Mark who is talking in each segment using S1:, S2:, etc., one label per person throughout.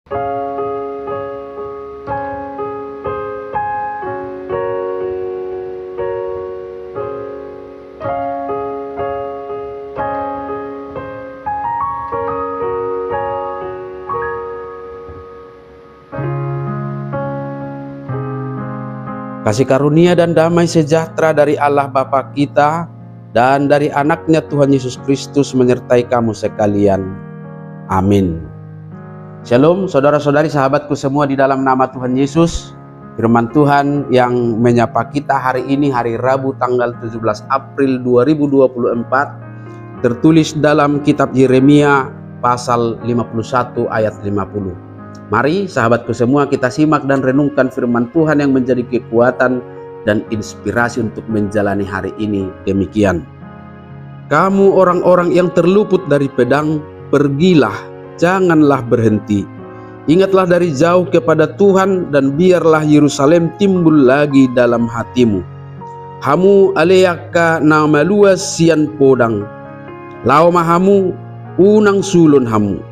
S1: Kasih karunia dan damai sejahtera dari Allah Bapa kita dan dari anaknya Tuhan Yesus Kristus menyertai kamu sekalian. Amin. Shalom saudara-saudari, sahabatku semua di dalam nama Tuhan Yesus. Firman Tuhan yang menyapa kita hari ini, hari Rabu tanggal 17 April 2024, tertulis dalam kitab Yeremia pasal 51 ayat 50. Mari sahabatku semua kita simak dan renungkan firman Tuhan yang menjadi kekuatan dan inspirasi untuk menjalani hari ini. Demikian. Kamu orang-orang yang terluput dari pedang, pergilah, janganlah berhenti. Ingatlah dari jauh kepada Tuhan dan biarlah Yerusalem timbul lagi dalam hatimu. Hamu aleyaka namalua sian podang, lau mahamu unang sulun hamu.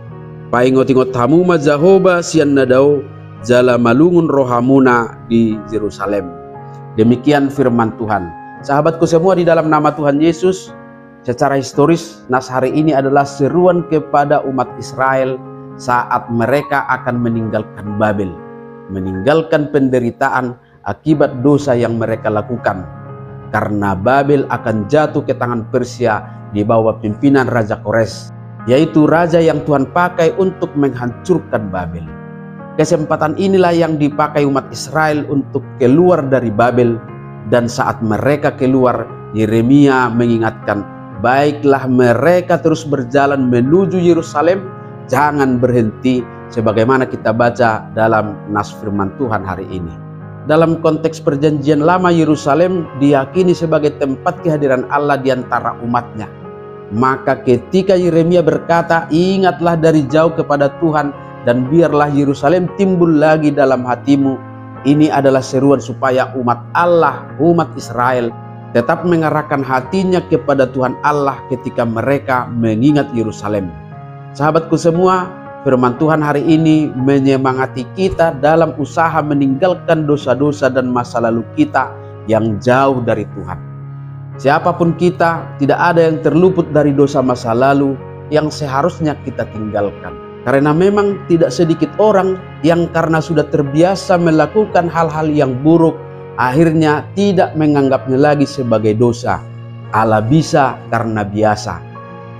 S1: Paingot-ingot hamu majahoba sian nadau jala malungun rohamuna di Yerusalem. Demikian firman Tuhan. Sahabatku semua di dalam nama Tuhan Yesus, secara historis nas hari ini adalah seruan kepada umat Israel saat mereka akan meninggalkan Babel, meninggalkan penderitaan akibat dosa yang mereka lakukan. Karena Babel akan jatuh ke tangan Persia di bawah pimpinan Raja Kores, yaitu raja yang Tuhan pakai untuk menghancurkan Babel. Kesempatan inilah yang dipakai umat Israel untuk keluar dari Babel, dan saat mereka keluar, Yeremia mengingatkan, baiklah mereka terus berjalan menuju Yerusalem, jangan berhenti, sebagaimana kita baca dalam nas firman Tuhan hari ini. Dalam konteks perjanjian lama, Yerusalem diyakini sebagai tempat kehadiran Allah di antara umatnya. Maka ketika Yeremia berkata, ingatlah dari jauh kepada Tuhan dan biarlah Yerusalem timbul lagi dalam hatimu, ini adalah seruan supaya umat Allah, umat Israel tetap mengarahkan hatinya kepada Tuhan Allah ketika mereka mengingat Yerusalem. Sahabatku semua, firman Tuhan hari ini menyemangati kita dalam usaha meninggalkan dosa-dosa dan masa lalu kita yang jauh dari Tuhan. Siapapun kita, tidak ada yang terluput dari dosa masa lalu yang seharusnya kita tinggalkan. Karena memang tidak sedikit orang yang karena sudah terbiasa melakukan hal-hal yang buruk, akhirnya tidak menganggapnya lagi sebagai dosa. Allah bisa karena biasa.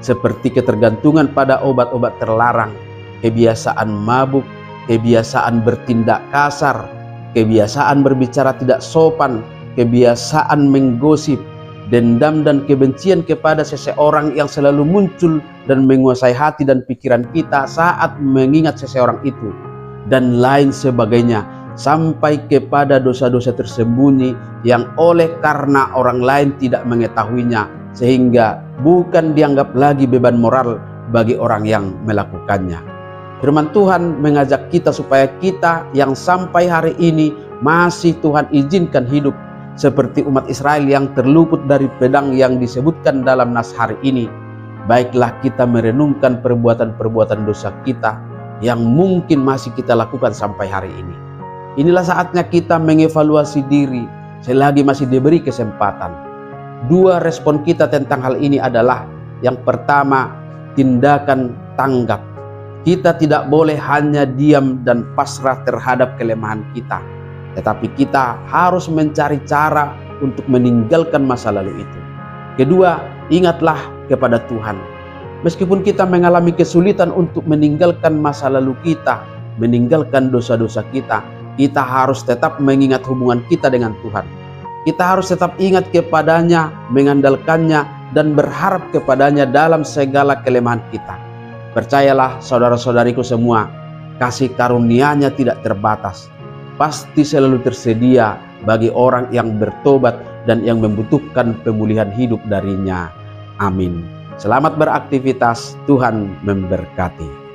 S1: Seperti ketergantungan pada obat-obat terlarang, kebiasaan mabuk, kebiasaan bertindak kasar, kebiasaan berbicara tidak sopan, kebiasaan menggosip, dendam dan kebencian kepada seseorang yang selalu muncul dan menguasai hati dan pikiran kita saat mengingat seseorang itu, dan lain sebagainya, sampai kepada dosa-dosa tersembunyi yang oleh karena orang lain tidak mengetahuinya, sehingga bukan dianggap lagi beban moral bagi orang yang melakukannya. Firman Tuhan mengajak kita supaya kita yang sampai hari ini masih Tuhan izinkan hidup seperti umat Israel yang terluput dari pedang yang disebutkan dalam nas hari ini. Baiklah kita merenungkan perbuatan-perbuatan dosa kita yang mungkin masih kita lakukan sampai hari ini. Inilah saatnya kita mengevaluasi diri selagi masih diberi kesempatan. Dua respon kita tentang hal ini adalah, yang pertama, tindakan tanggap. Kita tidak boleh hanya diam dan pasrah terhadap kelemahan kita, tetapi kita harus mencari cara untuk meninggalkan masa lalu itu. Kedua, ingatlah kepada Tuhan. Meskipun kita mengalami kesulitan untuk meninggalkan masa lalu kita, meninggalkan dosa-dosa kita, kita harus tetap mengingat hubungan kita dengan Tuhan. Kita harus tetap ingat kepadanya, mengandalkannya, dan berharap kepadanya dalam segala kelemahan kita. Percayalah saudara-saudariku semua, kasih karunia-Nya tidak terbatas. Pasti selalu tersedia bagi orang yang bertobat dan yang membutuhkan pemulihan hidup darinya. Amin. Selamat beraktivitas, Tuhan memberkati.